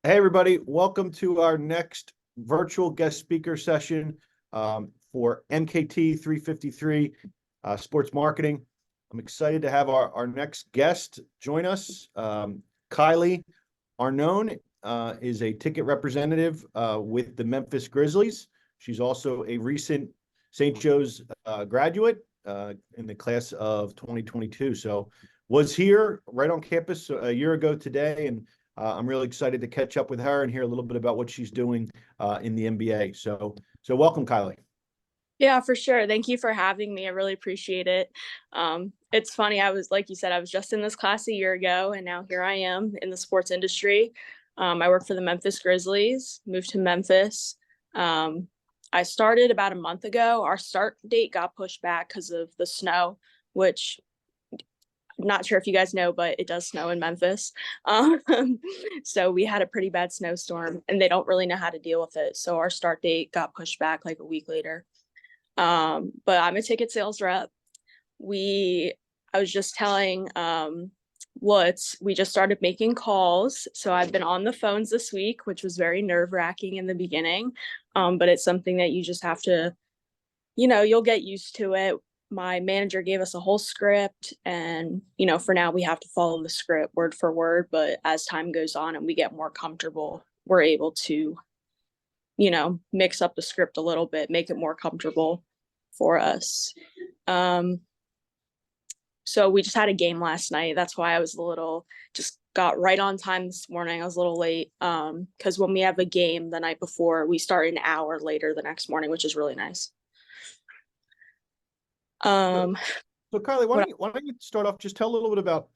Hey, everybody. Welcome to our next virtual guest speaker session for MKT353 Sports Marketing. I'm excited to have our next guest join us. Kylie Arnone is a ticket representative with the Memphis Grizzlies. She's also a recent St. Joe's graduate in the class of 2022. So was here right on campus a year ago today, and I'm really excited to catch up with her and hear a little bit about what she's doing in the NBA. So welcome, Kylie. Yeah, for sure. Thank you for having me. I really appreciate it. It's funny. Like you said, I was just in this class a year ago, and now here I am in the sports industry. I work for the Memphis Grizzlies, moved to Memphis. Um, I started about a month ago. Our start date got pushed back because of the snow, which I'm not sure if you guys know, but it does snow in Memphis. Um, so we had a pretty bad snowstorm, and they don't really know how to deal with it. So our start date got pushed back like a week later. But I'm a ticket sales rep. I was just telling Woods, we just started making calls. So I've been on the phones this week, which was very nerve-wracking in the beginning. But it's something that you just have to, you'll get used to it. My manager gave us a whole script, and for now we have to follow the script word for word. But as time goes on and we get more comfortable, we're able to mix up the script a little bit, make it more comfortable for us. So we just had a game last night. That's why I was just got right on time this morning. I was a little late because when we have a game the night before, we start an hour later the next morning, which is really nice. So, so Kylie, What why don't you start off? Just tell a little bit about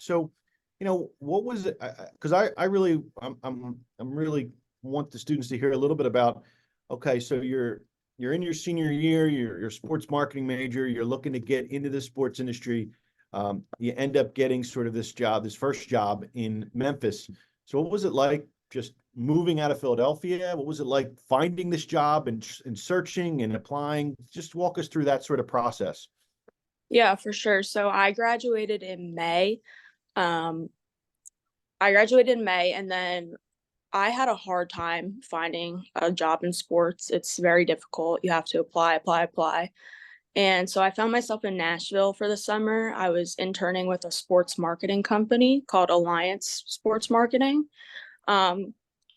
what was it? Because I'm really want the students to hear a little bit about. Okay, so you're in your senior year, you're a sports marketing major, you're looking to get into the sports industry. You end up getting sort of this first job in Memphis. So what was it like just moving out of Philadelphia? What was it like finding this job and searching and applying? Just walk us through that sort of process. Yeah, for sure. So I graduated in May. Um, I graduated in May, and then I had a hard time finding a job in sports. It's very difficult. You have to apply, apply, apply. And so I found myself in Nashville for the summer. I was interning with a sports marketing company called Alliance Sports Marketing. Um,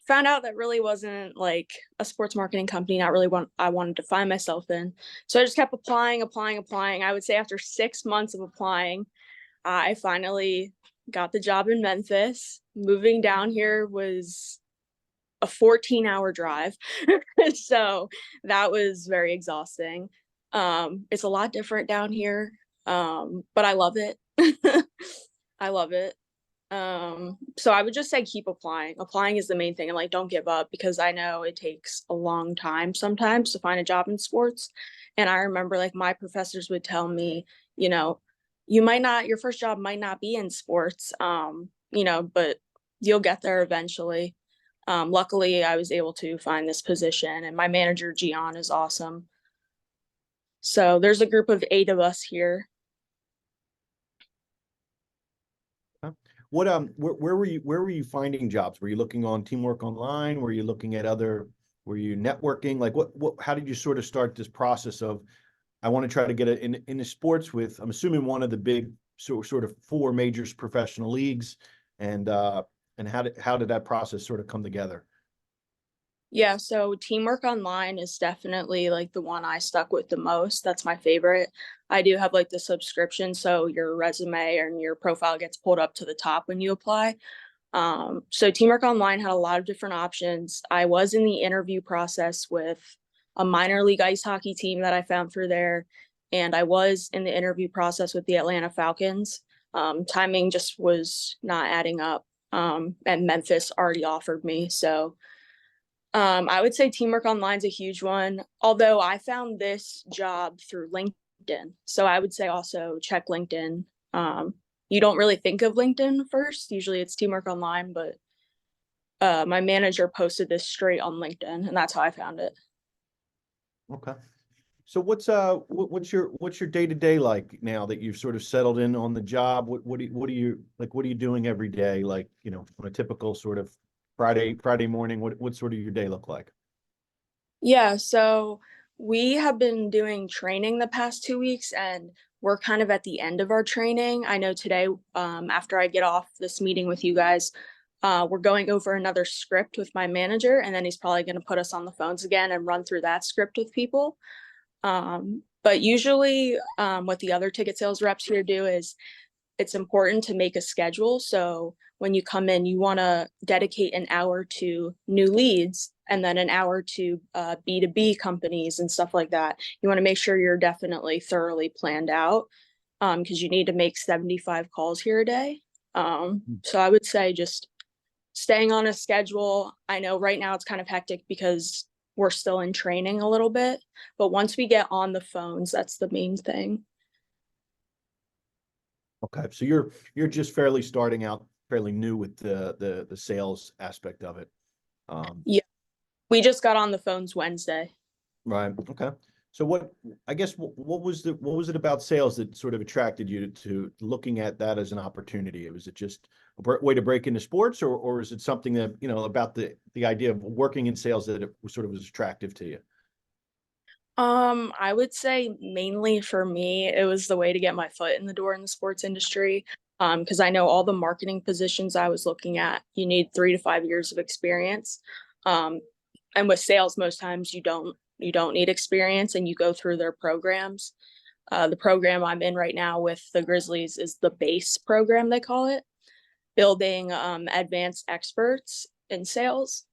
Found out that really wasn't like a sports marketing company, not really what I wanted to find myself in. So I just kept applying, applying, applying. I would say after 6 months of applying, I finally got the job in Memphis. Moving down here was a 14-hour drive. So that was very exhausting. It's a lot different down here, but I love it. I love it. So I would just say keep applying. Applying is the main thing, and like don't give up, because I know it takes a long time sometimes to find a job in sports. And I remember like my professors would tell me, you know, your first job might not be in sports, but you'll get there eventually. Luckily, I was able to find this position, and my manager, Gian, is awesome. So there's a group of 8 of us here. Where were you finding jobs? Were you looking on Teamwork Online? Were you networking? Like how did you sort of start this process of, I want to try to get it in the sports with, I'm assuming one of the big sort of 4 major professional leagues, and how did that process sort of come together? Yeah, so Teamwork Online is definitely like the one I stuck with the most. That's my favorite. I do have like the subscription, so your resume and your profile gets pulled up to the top when you apply. So Teamwork Online had a lot of different options. I was in the interview process with a minor league ice hockey team that I found through there, and I was in the interview process with the Atlanta Falcons. Timing just was not adding up, and Memphis already offered me, so I would say Teamwork Online is a huge one, although I found this job through LinkedIn. So I would say also check LinkedIn. You don't really think of LinkedIn first. Usually it's Teamwork Online, but my manager posted this straight on LinkedIn, and that's how I found it. Okay. So what's your day-to-day like now that you've sort of settled in on the job? What are you doing every day, like, on a typical sort of Friday morning? What sort of your day look like? Yeah, so we have been doing training the past 2 weeks, and we're kind of at the end of our training. I know today, after I get off this meeting with you guys, we're going over another script with my manager, and then he's probably going to put us on the phones again and run through that script with people. But usually, what the other ticket sales reps here do is it's important to make a schedule. So when you come in, you want to dedicate an hour to new leads and then an hour to B2B companies and stuff like that. You want to make sure you're definitely thoroughly planned out because you need to make 75 calls here a day. So I would say just staying on a schedule. I know right now it's kind of hectic because we're still in training a little bit, but once we get on the phones, that's the main thing. Okay, so you're just fairly starting out, fairly new with the sales aspect of it. Yeah, we just got on the phones Wednesday. Right. Okay. So I guess what was it about sales that sort of attracted you to looking at that as an opportunity? Was it just a way to break into sports, or is it something that, about the idea of working in sales that it was sort of was attractive to you? I would say mainly for me, it was the way to get my foot in the door in the sports industry. Because I know all the marketing positions I was looking at, you need 3 to 5 years of experience. Um, and with sales, most times you don't need experience and you go through their programs. The program I'm in right now with the Grizzlies is the base program, they call it, building advanced experts in sales.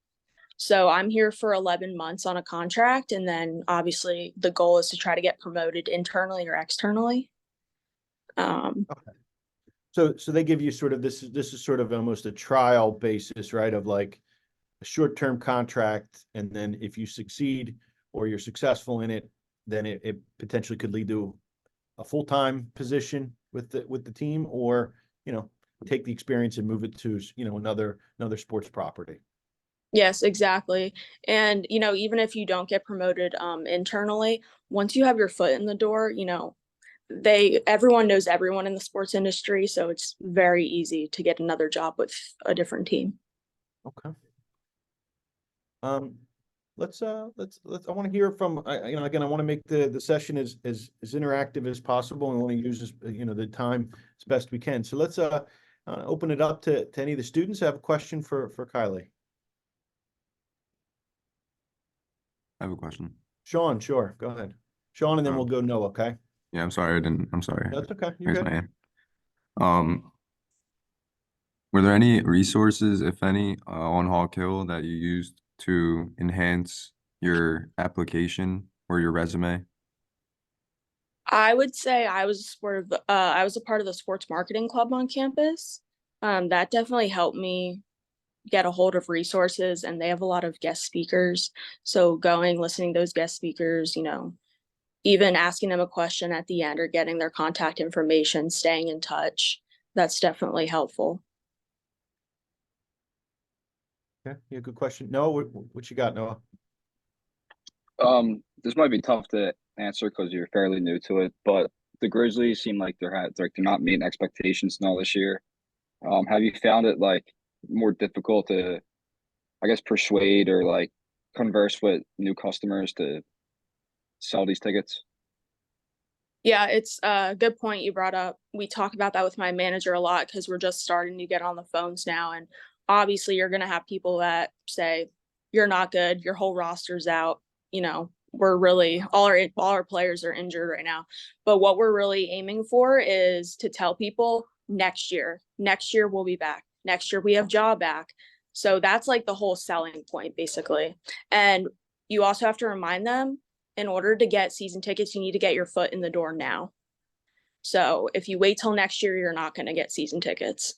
So I'm here for 11 months on a contract. And then obviously the goal is to try to get promoted internally or externally. Um, So they give you sort of this is sort of almost a trial basis, right? Of like a short-term contract, and then if you succeed or you're successful in it, then it potentially could lead to a full-time position with the team, or take the experience and move it to another sports property. yes, exactly. And, even if you don't get promoted internally, once you have your foot in the door, everyone knows everyone in the sports industry. So it's very easy to get another job with a different team. Okay. Um, let's I want to hear from again, I want to make the session as interactive as possible, and I want to use the time as best we can. So let's open it up to any of the students who have a question for Kylie. I have a question. Sean, sure, go ahead. Sean, and then we'll go Noah, okay? Yeah, I'm sorry. That's okay. You're Here's good. my hand. Were there any resources, if any, on Hawk Hill that you used to enhance your application or your resume? I would say I was a part of the sports marketing club on campus. That definitely helped me get a hold of resources, and they have a lot of guest speakers. So going, listening to those guest speakers, even asking them a question at the end or getting their contact information, staying in touch, that's definitely helpful. Okay, yeah, good question. Noah, what you got, Noah? This might be tough to answer because you're fairly new to it, but the Grizzlies seem like they're not meeting expectations and all this year. Have you found it like more difficult to, I guess, persuade or like converse with new customers to sell these tickets? Yeah, it's a good point you brought up. We talk about that with my manager a lot because we're just starting to get on the phones now. And obviously, you're going to have people that say, you're not good, your whole roster's out. We're really, all our players are injured right now. But what we're really aiming for is to tell people next year we'll be back. Next year we have Ja back. So that's like the whole selling point, basically. And you also have to remind them, in order to get season tickets, you need to get your foot in the door now. So if you wait till next year, you're not going to get season tickets.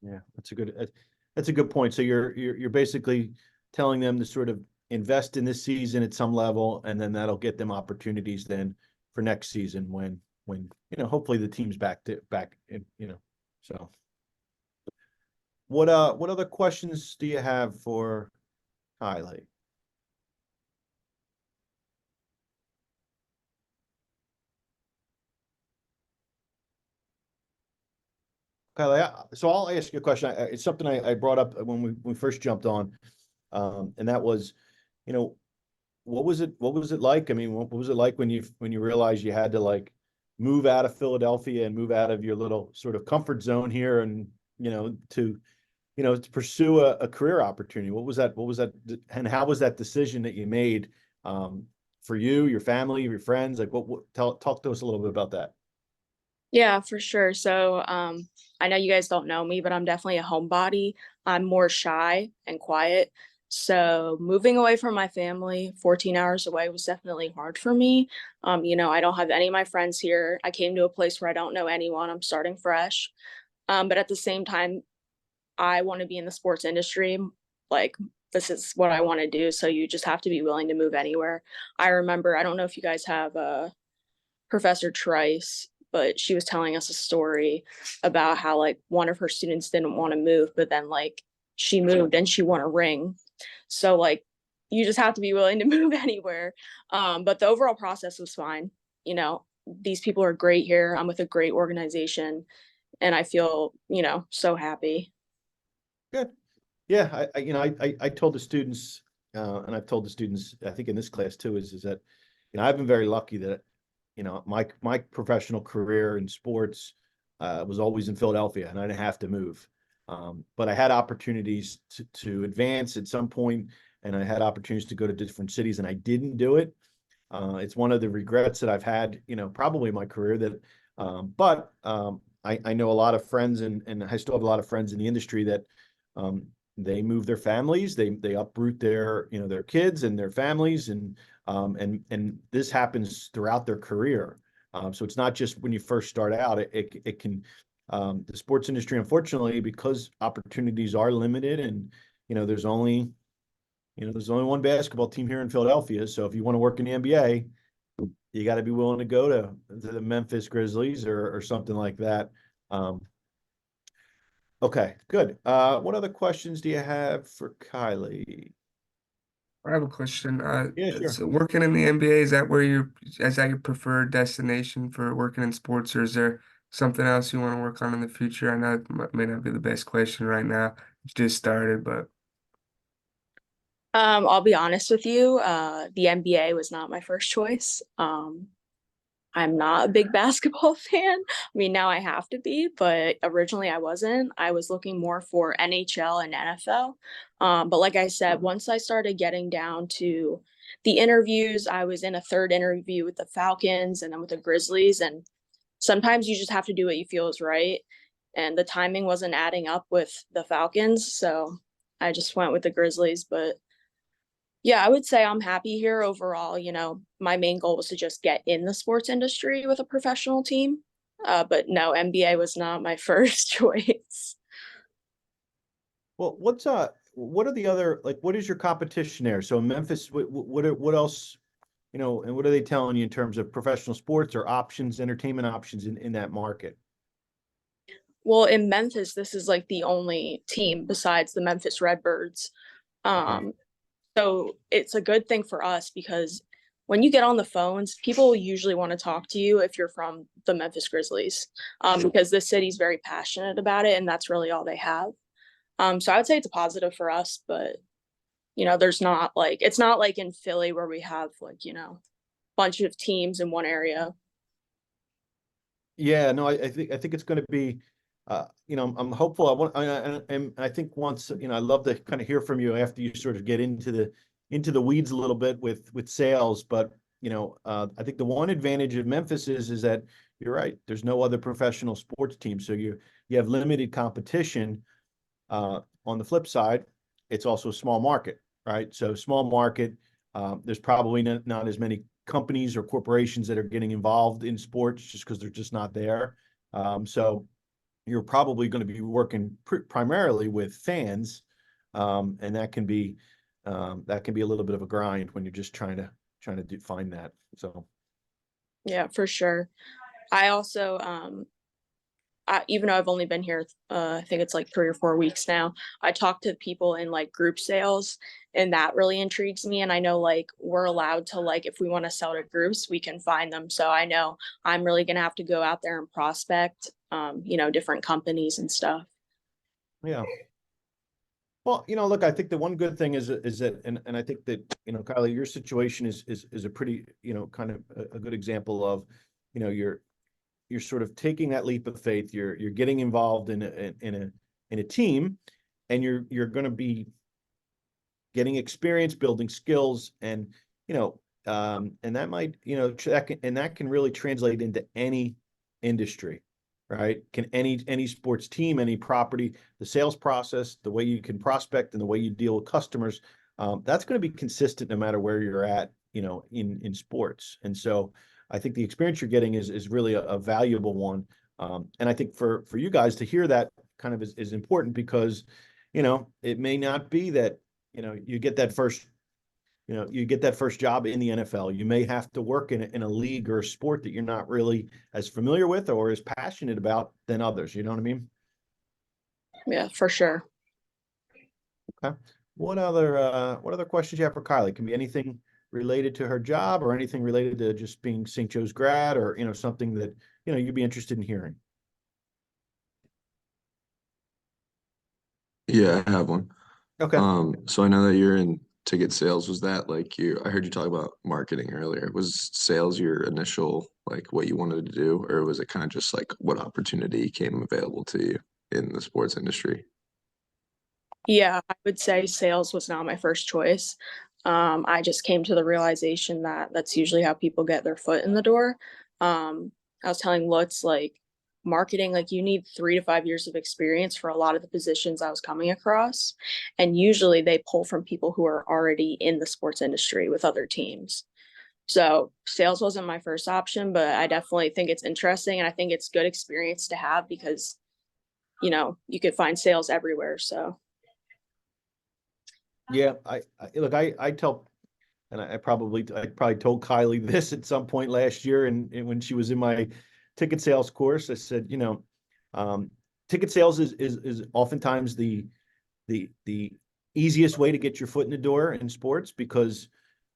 Yeah, that's a good point. So you're basically telling them to sort of invest in this season at some level, and then that'll get them opportunities then for next season when hopefully the team's back in, so what other questions do you have for Kylie? Kylie, so I'll ask you a question. It's something I brought up when we first jumped on. And that was, you know, what was it like? I mean, what was it like when you realized you had to like move out of Philadelphia and move out of your little sort of comfort zone here and, to pursue a career opportunity? What was that, and how was that decision that you made, for you, your family, your friends? Like talk to us a little bit about that. Yeah, for sure. So, I know you guys don't know me, but I'm definitely a homebody. I'm more shy and quiet. So moving away from my family, 14 hours away was definitely hard for me. I don't have any of my friends here. I came to a place where I don't know anyone. I'm starting fresh. But at the same time, I want to be in the sports industry. Like, this is what I want to do. So you just have to be willing to move anywhere. I remember, I don't know if you guys have Professor Trice, but she was telling us a story about how like one of her students didn't want to move, but then like she moved and she won a ring. So like you just have to be willing to move anywhere. But the overall process was fine. These people are great here. I'm with a great organization and I feel, so happy. Good. Yeah. I told the students, and I've told the students, I think in this class too, is that, I've been very lucky that, my professional career in sports, was always in Philadelphia and I didn't have to move. But I had opportunities to advance at some point, and I had opportunities to go to different cities, and I didn't do it. It's one of the regrets that I've had, probably in my career that, but I know a lot of friends, and I still have a lot of friends in the industry that, they move their families, they uproot their kids and their families, and this happens throughout their career. So it's not just when you first start out. It can, the sports industry, unfortunately, because opportunities are limited, and there's only one basketball team here in Philadelphia. So if you want to work in the NBA, you got to be willing to go to the Memphis Grizzlies or something like that. Okay, good. What other questions do you have for Kylie? I have a question. Yeah, sure. So working in the NBA, is that your preferred destination for working in sports, or is there something else you want to work on in the future? I know it may not be the best question right now. It's just started, but I'll be honest with you. The NBA was not my first choice. I'm not a big basketball fan. I mean, now I have to be, but originally I wasn't. I was looking more for NHL and NFL. But like I said, once I started getting down to the interviews, I was in a third interview with the Falcons and then with the Grizzlies. And sometimes you just have to do what you feel is right. And the timing wasn't adding up with the Falcons. So I just went with the Grizzlies. But yeah, I would say I'm happy here overall. My main goal was to just get in the sports industry with a professional team. But no, NBA was not my first choice. Well, what are the other, like, what is your competition there? So Memphis, what else, and what are they telling you in terms of professional sports or options, entertainment options in that market? Well, in Memphis, this is like the only team besides the Memphis Redbirds. So it's a good thing for us because when you get on the phones, people usually want to talk to you if you're from the Memphis Grizzlies, because the city's very passionate about it, and that's really all they have. So I would say it's a positive for us, but there's not like it's not like in Philly where we have like bunch of teams in one area. Yeah, no, I think it's going to be, I'm hopeful. And I think once, I love to kind of hear from you after you sort of get into the weeds a little bit with sales. But, I think the one advantage of Memphis is that you're right. There's no other professional sports team. So you have limited competition. On the flip side, it's also a small market, right? So small market, there's probably not as many companies or corporations that are getting involved in sports just because they're just not there. So you're probably going to be working primarily with fans, and that can be a little bit of a grind when you're just trying to find that. So Yeah, for sure. I also even though I've only been here, I think it's like 3 or 4 weeks now, I talk to people in like group sales, and that really intrigues me. And I know like we're allowed to, like, if we want to sell to groups, we can find them. So I know I'm really going to have to go out there and prospect different companies and stuff. Yeah. Well, look, I think the one good thing is that, and I think that, Kylie, your situation is a pretty, kind of a good example of, you're sort of taking that leap of faith. You're getting involved in a team, and you're going to be getting experience, building skills, and and that might, that can really translate into any industry, right? Can any sports team, any property, the sales process, the way you can prospect and the way you deal with customers, that's going to be consistent no matter where you're at, in sports. And so I think the experience you're getting is really a valuable one. And I think for you guys to hear that kind of is important, because, it may not be that, you get that first job in the NFL. You may have to work in a league or a sport that you're not really as familiar with or as passionate about than others. You know what I mean? Yeah, for sure. Okay. What other questions you have for Kylie? Can be anything related to her job or anything related to just being St. Joe's grad, or, something that, you'd be interested in hearing. Yeah, I have one. Okay. So I know that you're in ticket sales. Was that like I heard you talk about marketing earlier. Was sales your initial, like, what you wanted to do, or was it kind of just like what opportunity came available to you in the sports industry? Yeah, I would say sales was not my first choice. I just came to the realization that that's usually how people get their foot in the door. I was telling Lutz, like, marketing, like, you need 3 to 5 years of experience for a lot of the positions I was coming across. And usually they pull from people who are already in the sports industry with other teams. So sales wasn't my first option, but I definitely think it's interesting, and I think it's good experience to have, because, you could find sales everywhere. So Yeah, I look, I tell, and I probably told Kylie this at some point last year, and when she was in my ticket sales course, I said, ticket sales is oftentimes the easiest way to get your foot in the door in sports, because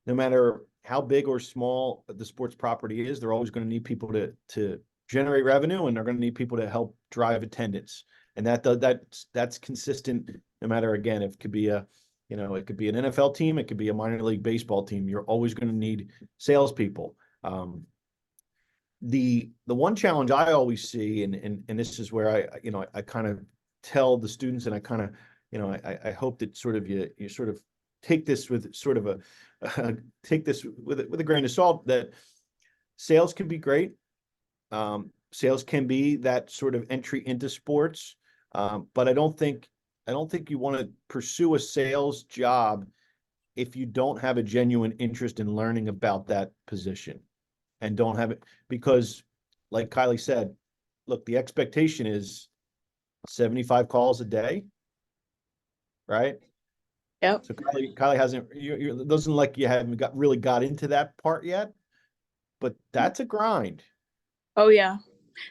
no matter how big or small the sports property is, they're always going to need people to generate revenue, and they're going to need people to help drive attendance. And that's consistent no matter, again, if it could be it could be an NFL team, it could be a minor league baseball team. You're always going to need salespeople. The one challenge I always see, and this is where I kind of tell the students, and I kind of, I hope that sort of you sort of take this with sort of take this with a grain of salt, that sales can be great. Sales can be that sort of entry into sports. But I don't think you want to pursue a sales job if you don't have a genuine interest in learning about that position, and don't have it, because, like Kylie said, look, the expectation is 75 calls a day, right? yep. So Kylie hasn't, it doesn't like you haven't really got into that part yet, but that's a grind. Oh yeah.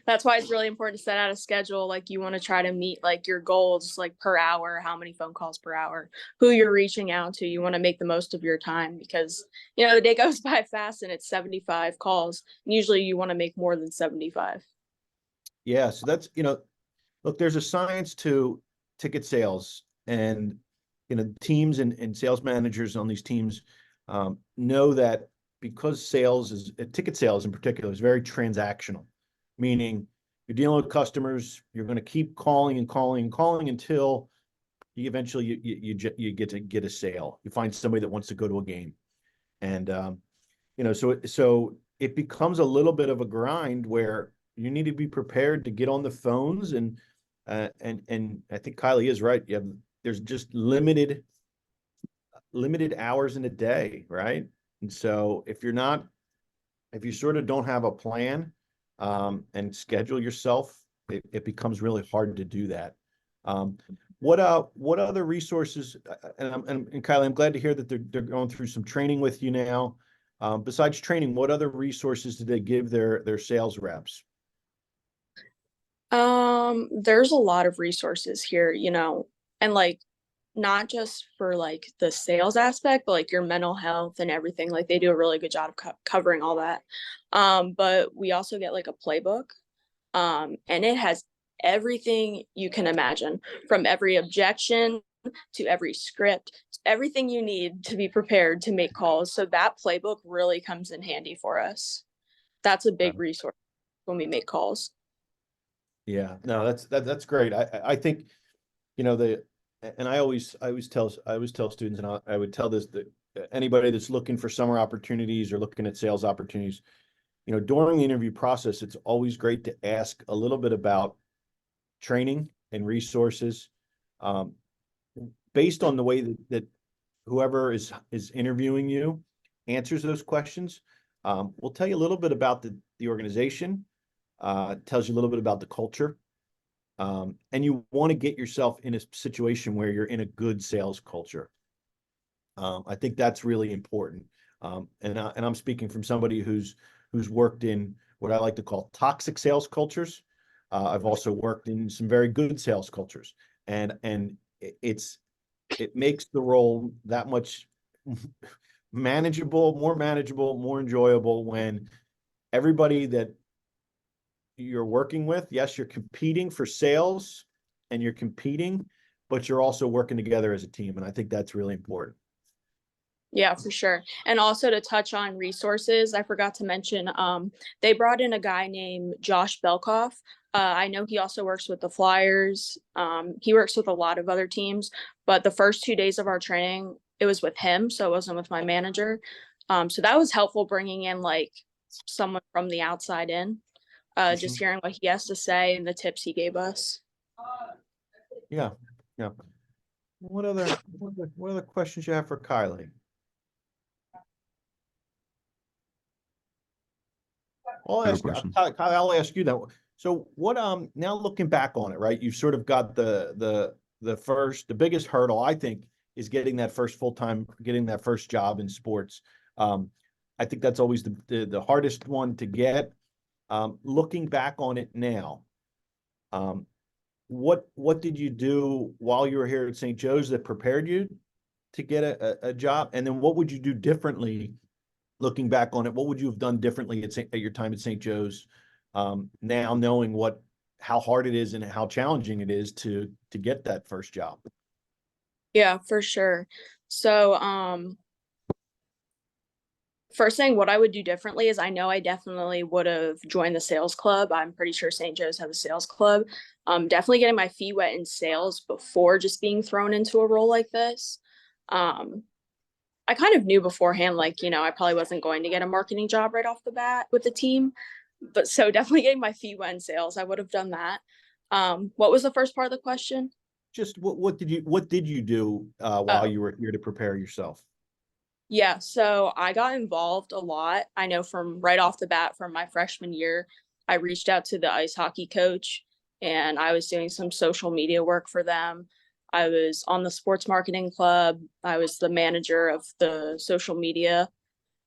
That's why it's really important to set out a schedule. Like, you want to try to meet, like, your goals, like, per hour, how many phone calls per hour, who you're reaching out to. You want to make the most of your time, because, the day goes by fast, and it's 75 calls. Usually you want to make more than 75. Yeah. So that's, look, there's a science to ticket sales, and, teams and sales managers on these teams know that, because ticket sales in particular is very transactional, meaning you're dealing with customers, you're going to keep calling and calling and calling until you eventually you get a sale. You find somebody that wants to go to a game. And so it becomes a little bit of a grind, where you need to be prepared to get on the phones, and I think Kylie is right. There's just limited hours in a day, right? And so if you sort of don't have a plan, and schedule yourself, it becomes really hard to do that. What other resources? And Kylie, I'm glad to hear that they're going through some training with you now. Besides training, what other resources do they give their sales reps? There's a lot of resources here, and, like, not just for, like, the sales aspect, but, like, your mental health and everything. Like, they do a really good job of covering all that. But we also get, like, a playbook. And it has everything you can imagine, from every objection to every script, to everything you need to be prepared to make calls. So that playbook really comes in handy for us. That's a big resource when we make calls. Yeah, no, that's great. I think, you know, and I always tell students, and I would tell this, that anybody that's looking for summer opportunities or looking at sales opportunities, you know, during the interview process, it's always great to ask a little bit about training and resources, based on the way that whoever is interviewing you answers those questions. We'll tell you a little bit about the organization, tells you a little bit about the culture. And you want to get yourself in a situation where you're in a good sales culture. I think that's really important. And I'm speaking from somebody who's worked in what I like to call toxic sales cultures. I've also worked in some very good sales cultures, and it makes the role that much manageable, more enjoyable when everybody that you're working with, yes, you're competing for sales and you're competing, but you're also working together as a team. And I think that's really important. Yeah, for sure. And also to touch on resources, I forgot to mention, they brought in a guy named Josh Belkoff. I know he also works with the Flyers. He works with a lot of other teams, but the first 2 days of our training, it was with him. So it wasn't with my manager. So that was helpful, bringing in like someone from the outside in, just hearing what he has to say and the tips he gave us. Yeah. Yeah. What other questions you have for Kylie? I'll No ask you, questions. Kylie, I'll ask you that. So what, now looking back on it, right? You've sort of got the biggest hurdle, I think, is getting that first job in sports. I think that's always the hardest one to get. Looking back on it now, what did you do while you were here at St. Joe's that prepared you to get a job? And then what would you do differently? Looking back on it, what would you have done differently at your time at St. Joe's, now knowing how hard it is and how challenging it is to get that first job? Yeah, for sure. So, first thing, what I would do differently is, I know I definitely would have joined the sales club. I'm pretty sure St. Joe's has a sales club. Definitely getting my feet wet in sales before just being thrown into a role like this. I kind of knew beforehand, like, you know, I probably wasn't going to get a marketing job right off the bat with the team, but so definitely getting my feet wet in sales, I would have done that. What was the first part of the question? Just what did you do while you were here to prepare yourself? Yeah, so I got involved a lot. I know from right off the bat, from my freshman year, I reached out to the ice hockey coach and I was doing some social media work for them. I was on the sports marketing club. I was the manager of the social media.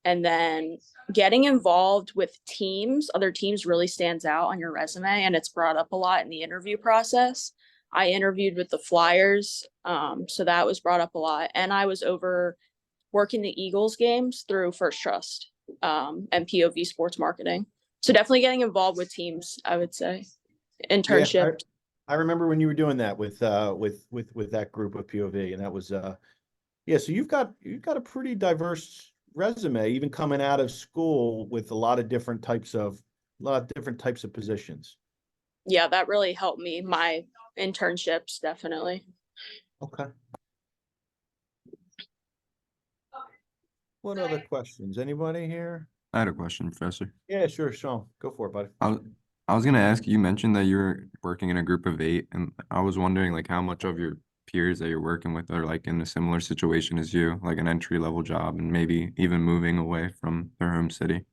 And then getting involved with teams, other teams, really stands out on your resume, and it's brought up a lot in the interview process. I interviewed with the Flyers, so that was brought up a lot. And I was over working the Eagles games through First Trust, and POV Sports Marketing. So definitely getting involved with teams, I would say. Internship. Yeah, I remember when you were doing that with that group of POV, and that was yeah. So you've got a pretty diverse resume, even coming out of school, with a lot of different types of positions. Yeah, that really helped me. My internships, definitely. Okay. What other questions? Anybody here? I had a question, Professor. Yeah, sure, Sean. Go for it, buddy. I was gonna ask, you mentioned that you were working in a group of 8, and I was wondering like how much of your peers that you're working with are like in a similar situation as you, like an entry-level job and maybe even moving away from their home city.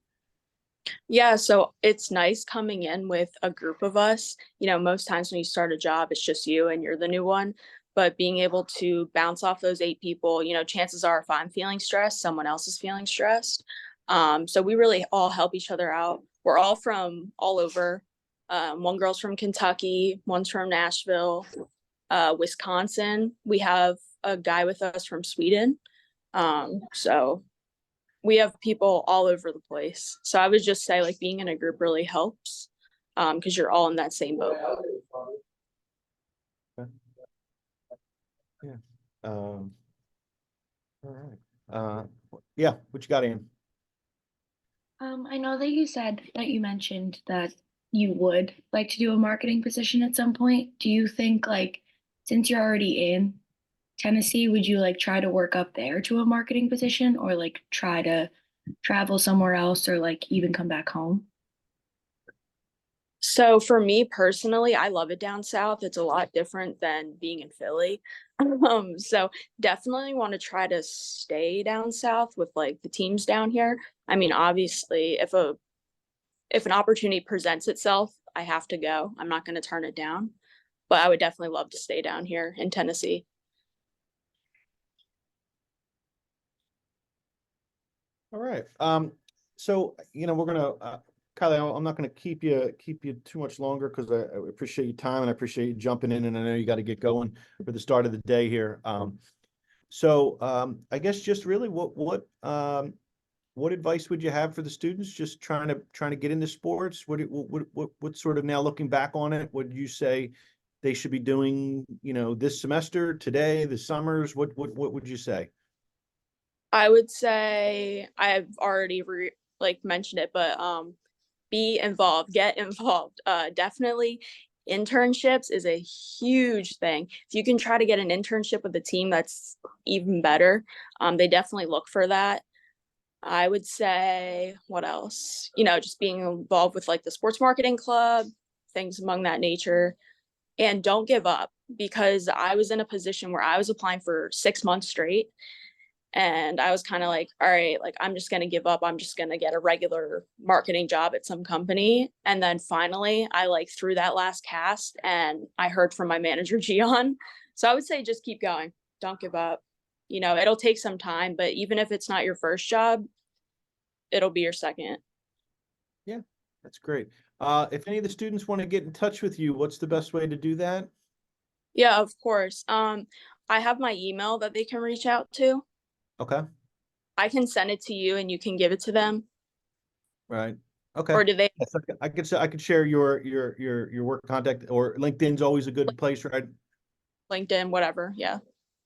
Yeah, so it's nice coming in with a group of us. You know, most times when you start a job, it's just you and you're the new one. But being able to bounce off those 8 people, you know, chances are if I'm feeling stressed, someone else is feeling stressed. So we really all help each other out. We're all from all over. One girl's from Kentucky, one's from Nashville, Wisconsin. We have a guy with us from Sweden. So we have people all over the place. So I would just say, like, being in a group really helps. because you're all in that same boat. Yeah. All right. Yeah, what you got, Ian? I know that you said that you mentioned that you would like to do a marketing position at some point. Do you think, like, since you're already in Tennessee, would you like try to work up there to a marketing position, or like try to travel somewhere else, or like even come back home? So for me personally, I love it down south. It's a lot different than being in Philly. So definitely want to try to stay down south with like the teams down here. I mean, obviously, if an opportunity presents itself, I have to go. I'm not going to turn it down. But I would definitely love to stay down here in Tennessee. All right. So we're gonna Kylie, I'm not gonna keep you too much longer because I appreciate your time and I appreciate you jumping in, and I know you got to get going for the start of the day here. I guess just really what advice would you have for the students just trying to get into sports? What sort of, now looking back on it, what would you say they should be doing, this semester, today, the summers? What would you say? I would say I've already mentioned it, but be involved, get involved. Definitely internships is a huge thing. If you can try to get an internship with a team, that's even better. They definitely look for that. I would say, what else? Just being involved with like the sports marketing club, things among that nature. And don't give up, because I was in a position where I was applying for 6 months straight. And I was kind of like, all right, like, I'm just going to give up. I'm just going to get a regular marketing job at some company. And then finally, I like threw that last cast and I heard from my manager, Gian. So I would say just keep going. Don't give up. It'll take some time, but even if it's not your first job, it'll be your second. Yeah, that's great. If any of the students want to get in touch with you, what's the best way to do that? Yeah, of course. I have my email that they can reach out to. Okay. I can send it to you and you can give it to them. Right. Okay. Or do they? Yes, I could share your work contact, or LinkedIn's always a good place, right? LinkedIn, whatever. Yeah.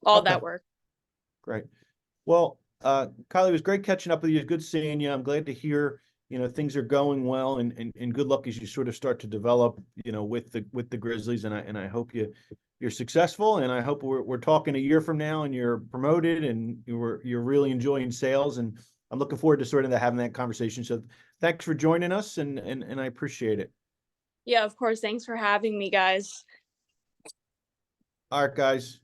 All Okay. that work. Great. Well, Kylie, it was great catching up with you. It's good seeing you. I'm glad to hear, things are going well, and good luck as you sort of start to develop, with the Grizzlies. And I hope you're successful, and I hope we're talking a year from now and you're promoted and you're really enjoying sales. And I'm looking forward to sort of having that conversation. So thanks for joining us, and I appreciate it. Yeah, of course. Thanks for having me, guys. All right, guys.